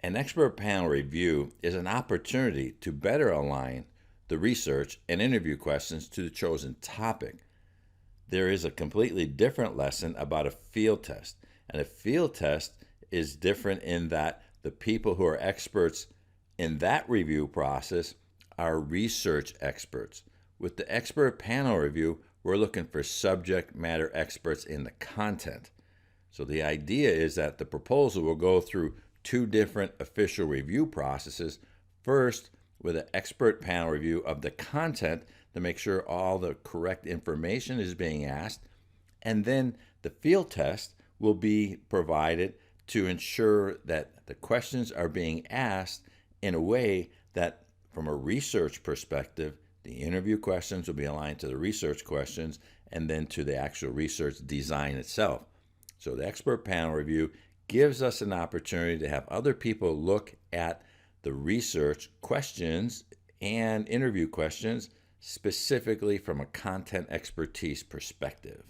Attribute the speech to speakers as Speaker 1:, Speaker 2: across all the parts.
Speaker 1: An expert panel review is an opportunity to better align the research and interview questions to the chosen topic. There is a completely different lesson about a field test, and a field test is different in that the people who are experts in that review process are research experts. With the expert panel review, we're looking for subject matter experts in the content. So the idea is that the proposal will go through two different official review processes. First, with an expert panel review of the content to make sure all the correct information is being asked, and then the field test will be provided to ensure that the questions are being asked in a way that, from a research perspective, the interview questions will be aligned to the research questions and then to the actual research design itself. So the expert panel review gives us an opportunity to have other people look at the research questions and interview questions specifically from a content expertise perspective.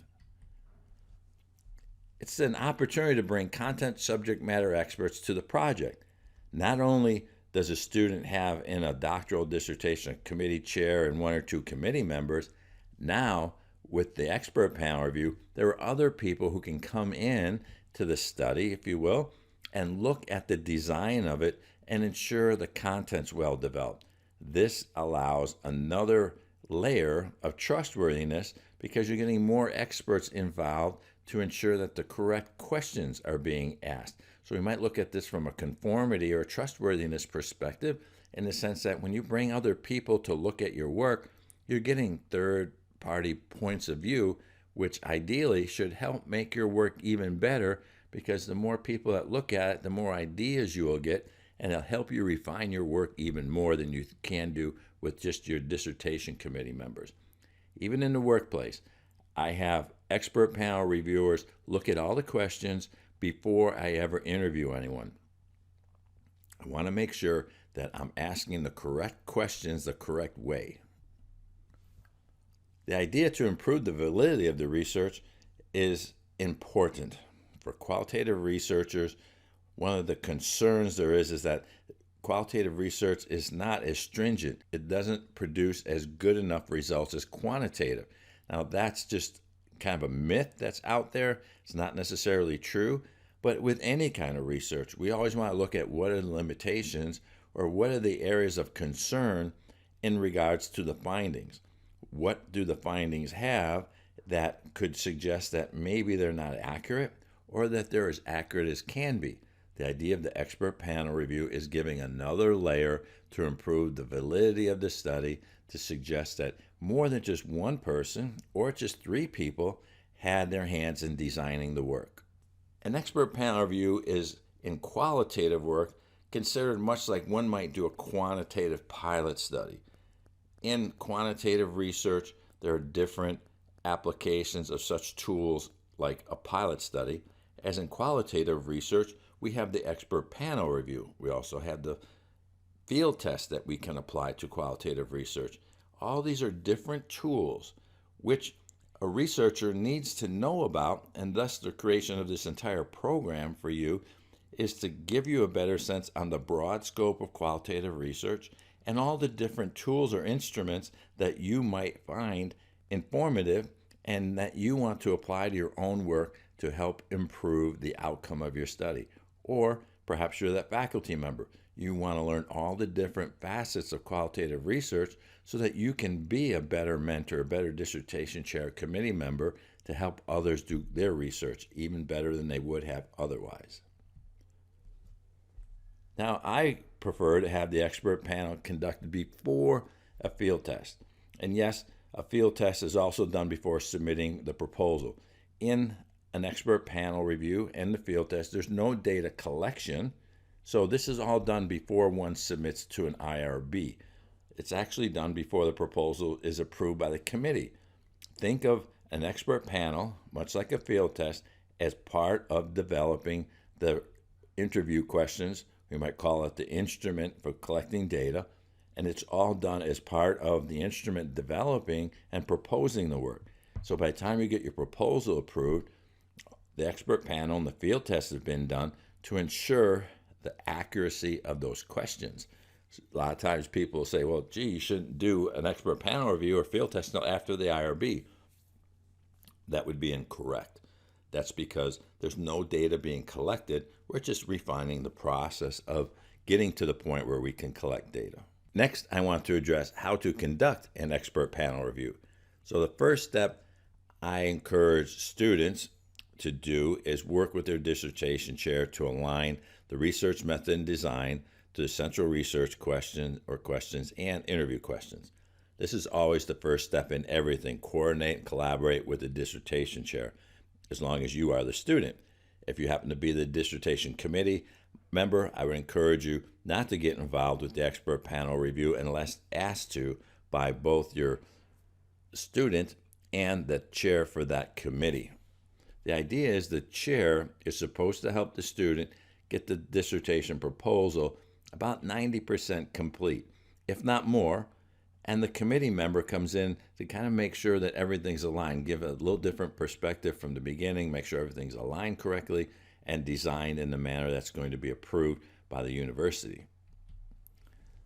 Speaker 1: It's an opportunity to bring content subject matter experts to the project. Not only does a student have in a doctoral dissertation a committee chair and one or two committee members, now with the expert panel review, there are other people who can come in to the study, if you will, and look at the design of it and ensure the content's well developed. This allows another layer of trustworthiness because you're getting more experts involved to ensure that the correct questions are being asked. So we might look at this from a conformity or a trustworthiness perspective in the sense that when you bring other people to look at your work, you're getting third-party points of view, which ideally should help make your work even better, because the more people that look at it, the more ideas you will get, and it'll help you refine your work even more than you can do with just your dissertation committee members. Even in the workplace, I have expert panel reviewers look at all the questions before I ever interview anyone. I want to make sure that I'm asking the correct questions the correct way. The idea to improve the validity of the research is important. For qualitative researchers, one of the concerns there is that qualitative research is not as stringent. It doesn't produce as good enough results as quantitative. Now, that's just kind of a myth that's out there. It's not necessarily true. But with any kind of research, we always want to look at what are the limitations or what are the areas of concern in regards to the findings. What do the findings have that could suggest that maybe they're not accurate or that they're as accurate as can be? The idea of the expert panel review is giving another layer to improve the validity of the study, to suggest that more than just one person or just three people had their hands in designing the work. An expert panel review is, in qualitative work, considered much like one might do a quantitative pilot study. In quantitative research, there are different applications of such tools like a pilot study. As in qualitative research, we have the expert panel review. We also have the field test that we can apply to qualitative research. All these are different tools which a researcher needs to know about, and thus the creation of this entire program for you is to give you a better sense on the broad scope of qualitative research and all the different tools or instruments that you might find informative and that you want to apply to your own work to help improve the outcome of your study. Or perhaps you're that faculty member. You want to learn all the different facets of qualitative research so that you can be a better mentor, a better dissertation chair, committee member to help others do their research even better than they would have otherwise. Now, I prefer to have the expert panel conducted before a field test. And yes, a field test is also done before submitting the proposal. In an expert panel review and the field test, there's no data collection. So this is all done before one submits to an IRB. It's actually done before the proposal is approved by the committee. Think of an expert panel, much like a field test, as part of developing the interview questions. We might call it the instrument for collecting data, and it's all done as part of the instrument developing and proposing the work. So by the time you get your proposal approved, the expert panel and the field test have been done to ensure the accuracy of those questions. A lot of times people say, well, gee, you shouldn't do an expert panel review or field test until after the IRB. That would be incorrect. That's because there's no data being collected. We're just refining the process of getting to the point where we can collect data. Next, I want to address how to conduct an expert panel review. So the first step I encourage students to do is work with their dissertation chair to align the research method and design to the central research question or questions and interview questions. This is always the first step in everything. Coordinate and collaborate with the dissertation chair, as long as you are the student. If you happen to be the dissertation committee member, I would encourage you not to get involved with the expert panel review unless asked to by both your student and the chair for that committee. The idea is the chair is supposed to help the student get the dissertation proposal about 90% complete, if not more, and the committee member comes in to kind of make sure that everything's aligned, give a little different perspective from the beginning, make sure everything's aligned correctly and designed in the manner that's going to be approved by the university.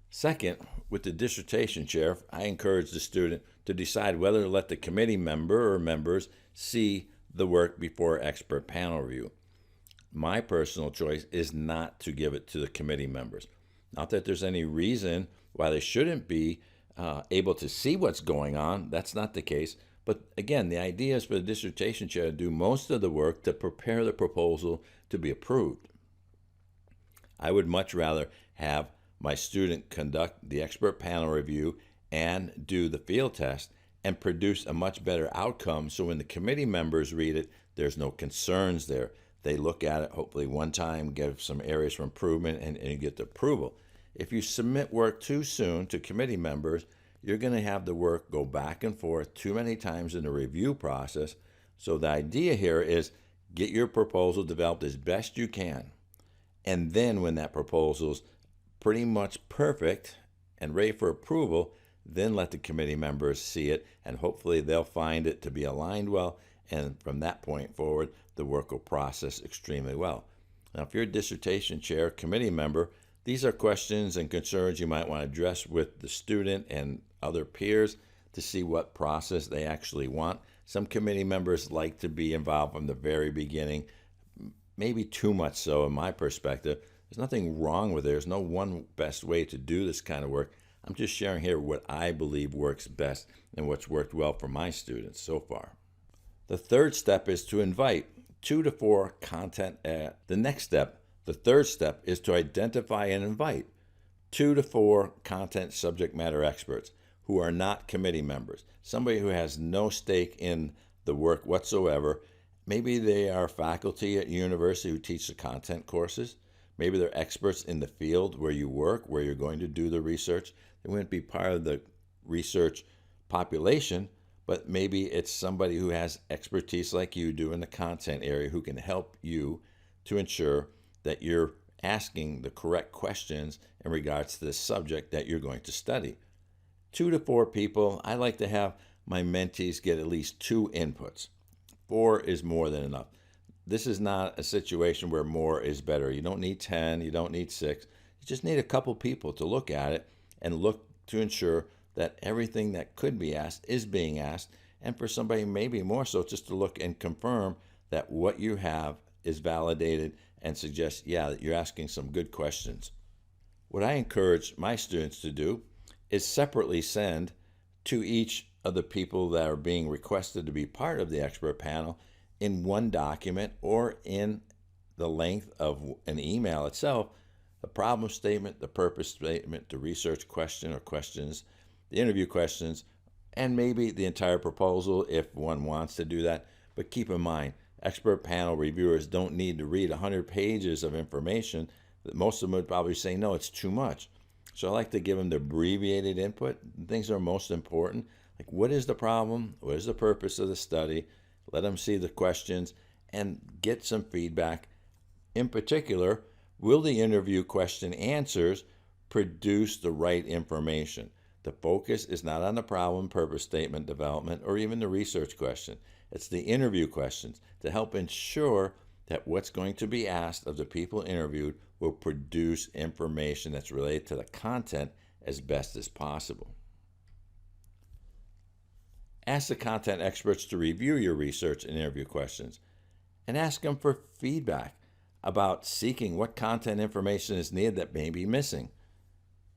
Speaker 1: Second, with the dissertation chair, I encourage the student to decide whether to let the committee member or members see the work before expert panel review. My personal choice is not to give it to the committee members. Not that there's any reason why they shouldn't be able to see what's going on. That's not the case. But again, the idea is for the dissertation chair to do most of the work to prepare the proposal to be approved. I would much rather have my student conduct the expert panel review and do the field test and produce a much better outcome, so when the committee members read it, there's no concerns there. They look at it hopefully one time, give some areas for improvement, and you get the approval. If you submit work too soon to committee members, you're going to have the work go back and forth too many times in the review process. So the idea here is get your proposal developed as best you can. And then when that proposal's pretty much perfect and ready for approval, then let the committee members see it, and hopefully they'll find it to be aligned well, and from that point forward, the work will process extremely well. Now, if you're a dissertation chair, committee member, these are questions and concerns you might want to address with the student and other peers to see what process they actually want. Some committee members like to be involved from the very beginning, maybe too much so in my perspective. There's nothing wrong with it. There's no one best way to do this kind of work. I'm just sharing here what I believe works best and what's worked well for my students so far. The third step is to invite 2 to 4 content at the next step. The third step is to identify and invite 2 to 4 content subject matter experts who are not committee members, somebody who has no stake in the work whatsoever. Maybe they are faculty at university who teach the content courses. Maybe they're experts in the field where you work, where you're going to do the research. They wouldn't be part of the research population, but maybe it's somebody who has expertise like you do in the content area who can help you to ensure that you're asking the correct questions in regards to the subject that you're going to study. 2 to 4 people. I like to have my mentees get at least 2 inputs. 4 is more than enough. This is not a situation where more is better. You don't need 10, you don't need 6. You just need a couple people to look at it and look to ensure that everything that could be asked is being asked, and for somebody maybe more so just to look and confirm that what you have is validated and suggest, yeah, that you're asking some good questions. What I encourage my students to do is separately send to each of the people that are being requested to be part of the expert panel in one document or in the length of an email itself, the problem statement, the purpose statement, the research question or questions, the interview questions, and maybe the entire proposal if one wants to do that. But keep in mind, expert panel reviewers don't need to read 100 pages of information. Most of them would probably say, no, it's too much. So I like to give them the abbreviated input, things that are most important, like what is the problem, what is the purpose of the study, let them see the questions, and get some feedback. In particular, will the interview question answers produce the right information? The focus is not on the problem, purpose statement development, or even the research question. It's the interview questions to help ensure that what's going to be asked of the people interviewed will produce information that's related to the content as best as possible. Ask the content experts to review your research and interview questions, and ask them for feedback about seeking what content information is needed that may be missing.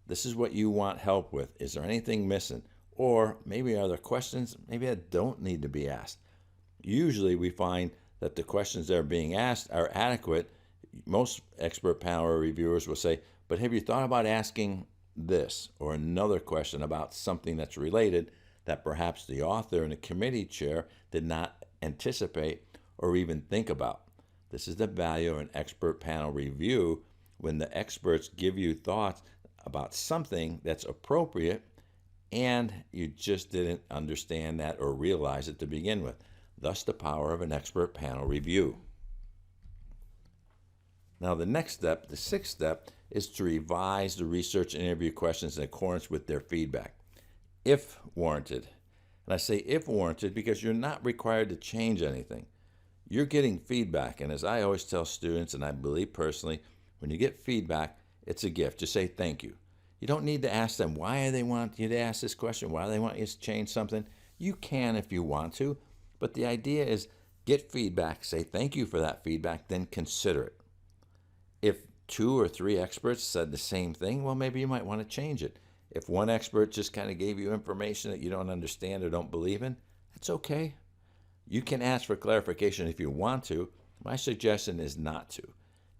Speaker 1: This is what you want help with. Is there anything missing? Or maybe are there questions maybe that don't need to be asked? Usually we find that the questions that are being asked are adequate. Most expert panel reviewers will say, but have you thought about asking this or another question about something that's related that perhaps the author and the committee chair did not anticipate or even think about? This is the value of an expert panel review, when the experts give you thoughts about something that's appropriate and you just didn't understand that or realize it to begin with. Thus, the power of an expert panel review. Now, the next step, the sixth step, is to revise the research and interview questions in accordance with their feedback, if warranted. And I say if warranted because you're not required to change anything. You're getting feedback, and as I always tell students, and I believe personally, when you get feedback, it's a gift. Just say thank you. You don't need to ask them why they want you to ask this question, why they want you to change something. You can if you want to, but the idea is get feedback, say thank you for that feedback, then consider it. If 2 or 3 experts said the same thing, well, maybe you might want to change it. If one expert just kind of gave you information that you don't understand or don't believe in, that's okay. You can ask for clarification if you want to. My suggestion is not to.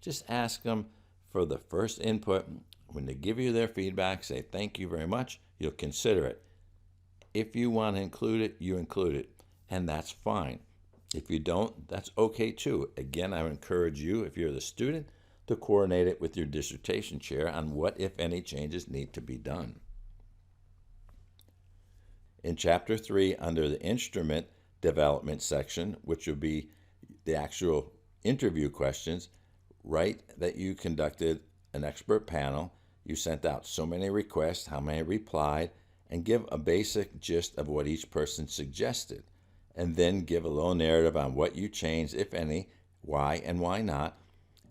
Speaker 1: Just ask them for the first input. When they give you their feedback, say thank you very much. You'll consider it. If you want to include it, you include it, and that's fine. If you don't, that's okay too. Again, I would encourage you, if you're the student, to coordinate it with your dissertation chair on what, if any, changes need to be done. In Chapter 3, under the instrument development section, which will be the actual interview questions, write that you conducted an expert panel, you sent out so many requests, how many replied, and give a basic gist of what each person suggested. And then give a little narrative on what you changed, if any, why and why not.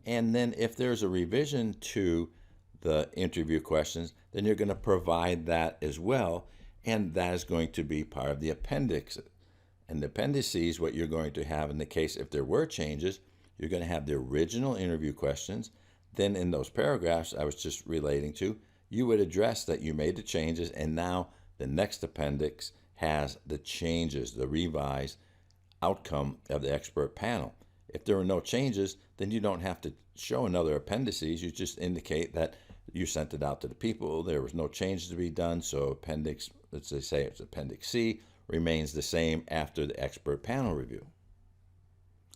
Speaker 1: And then if there's a revision to the interview questions, then you're going to provide that as well, and that is going to be part of the appendix. And the appendices, what you're going to have in the case if there were changes, you're going to have the original interview questions. Then in those paragraphs I was just relating to, you would address that you made the changes, and now the next appendix has the changes, the revised outcome of the expert panel. If there were no changes, then you don't have to show another appendices. You just indicate that you sent it out to the people. There was no changes to be done, so appendix, let's say it's Appendix C, remains the same after the expert panel review.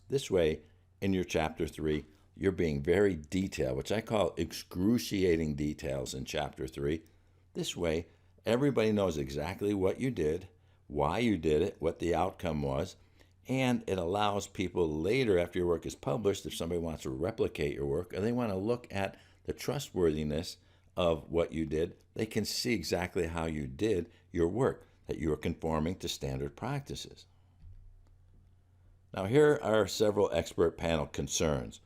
Speaker 1: This way, in your Chapter 3, you're being very detailed, which I call excruciating details in Chapter 3. This way, everybody knows exactly what you did, why you did it, what the outcome was, and it allows people later, after your work is published, if somebody wants to replicate your work or they want to look at the trustworthiness of what you did, they can see exactly how you did your work, that you are conforming to standard practices. Now, here are several expert panel concerns.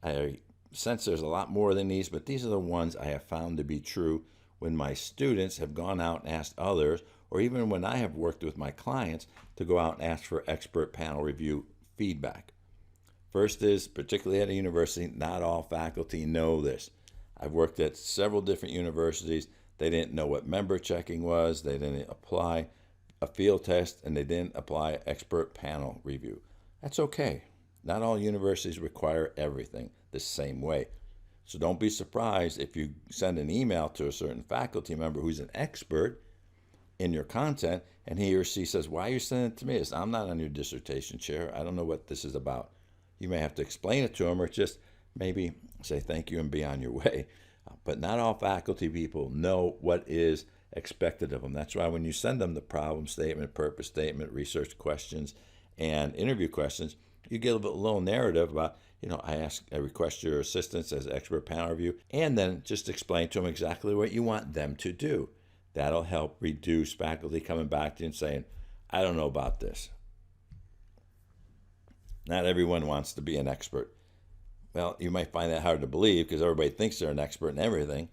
Speaker 1: I sense there's a lot more than these, but these are the ones I have found to be true when my students have gone out and asked others, or even when I have worked with my clients to go out and ask for expert panel review feedback. First is, particularly at a university, not all faculty know this. I've worked at several different universities. They didn't know what member checking was, they didn't apply a field test, and they didn't apply expert panel review. That's okay. Not all universities require everything the same way. So don't be surprised if you send an email to a certain faculty member who's an expert in your content, and he or she says, why are you sending it to me? I'm not on your dissertation chair. I don't know what this is about. You may have to explain it to them, or just maybe say thank you and be on your way. But not all faculty people know what is expected of them. That's why when you send them the problem statement, purpose statement, research questions, and interview questions, you give a little narrative about, I request your assistance as expert panel review, and then just explain to them exactly what you want them to do. That'll help reduce faculty coming back to you and saying, I don't know about this. Not everyone wants to be an expert. Well, you might find that hard to believe because everybody thinks they're an expert in everything.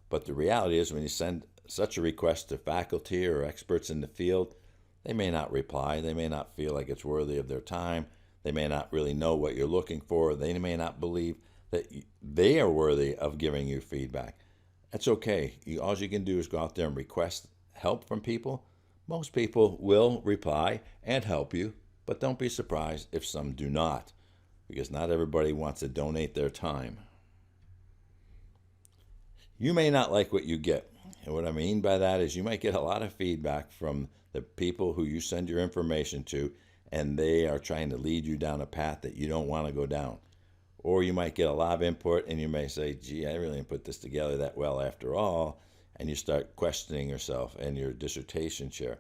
Speaker 1: But the reality is, when you send such a request to faculty or experts in the field, they may not reply. They may not feel like it's worthy of their time. They may not really know what you're looking for. They may not believe that they are worthy of giving you feedback. That's okay. All you can do is go out there and request help from people. Most people will reply and help you, but don't be surprised if some do not, because not everybody wants to donate their time. You may not like what you get. And what I mean by that is you might get a lot of feedback from the people who you send your information to, and they are trying to lead you down a path that you don't want to go down. Or you might get a lot of input and you may say, gee, I really didn't put this together that well after all, and you start questioning yourself and your dissertation chair.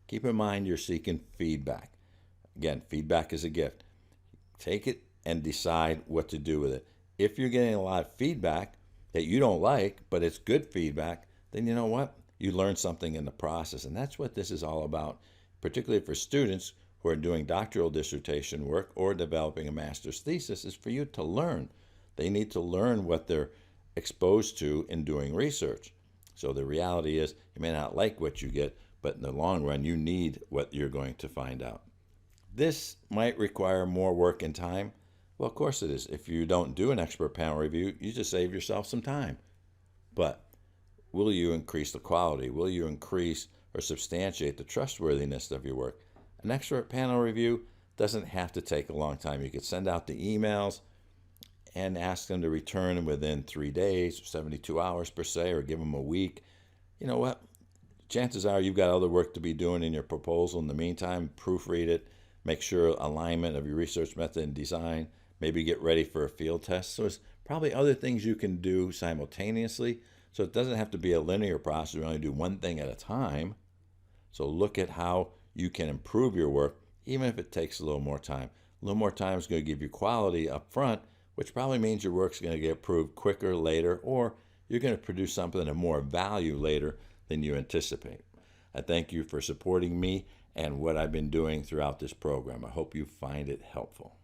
Speaker 1: Keep in mind you're seeking feedback. Again, feedback is a gift. Take it and decide what to do with it. If you're getting a lot of feedback that you don't like, but it's good feedback, then you know what? You learn something in the process, and that's what this is all about, particularly for students who are doing doctoral dissertation work or developing a master's thesis, is for you to learn. They need to learn what they're exposed to in doing research. So the reality is you may not like what you get, but in the long run, you need what you're going to find out. This might require more work and time. Well, of course it is. If you don't do an expert panel review, you just save yourself some time. But will you increase the quality? Will you increase or substantiate the trustworthiness of your work? An expert panel review doesn't have to take a long time. You could send out the emails and ask them to return within 3 days, 72 hours per se, or give them a week. You know what? Chances are you've got other work to be doing in your proposal. In the meantime, proofread it, make sure alignment of your research method and design, maybe get ready for a field test. So there's probably other things you can do simultaneously. So it doesn't have to be a linear process. You only do one thing at a time. So look at how you can improve your work, even if it takes a little more time. A little more time is going to give you quality up front, which probably means your work's going to get approved quicker later, or you're going to produce something of more value later than you anticipate. I thank you for supporting me and what I've been doing throughout this program. I hope you find it helpful.